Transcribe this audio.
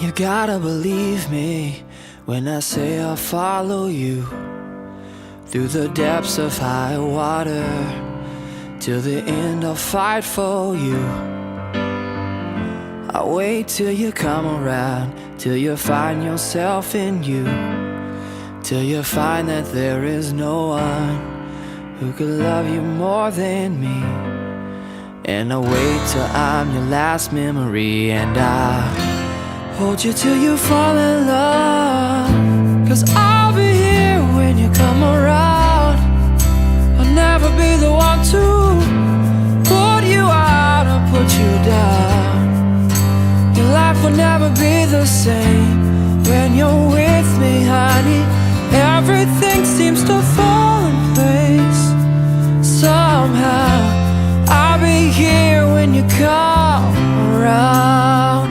You gotta believe me when I say I'll follow you through the depths of high water. Till the end I'll fight for you. I'll wait till you come around, till you find yourself in you, till you find that there is no one who could love you more than me. And I'll wait till I'm your last memory, and I'll hold you till you fall in love. 'Cause I'll be here when you come around. I'll never be the one to put you out or put you down. Your life will never be the same when you're with me, honey. Everything seems to fall in place somehow. I'll be here when you come around.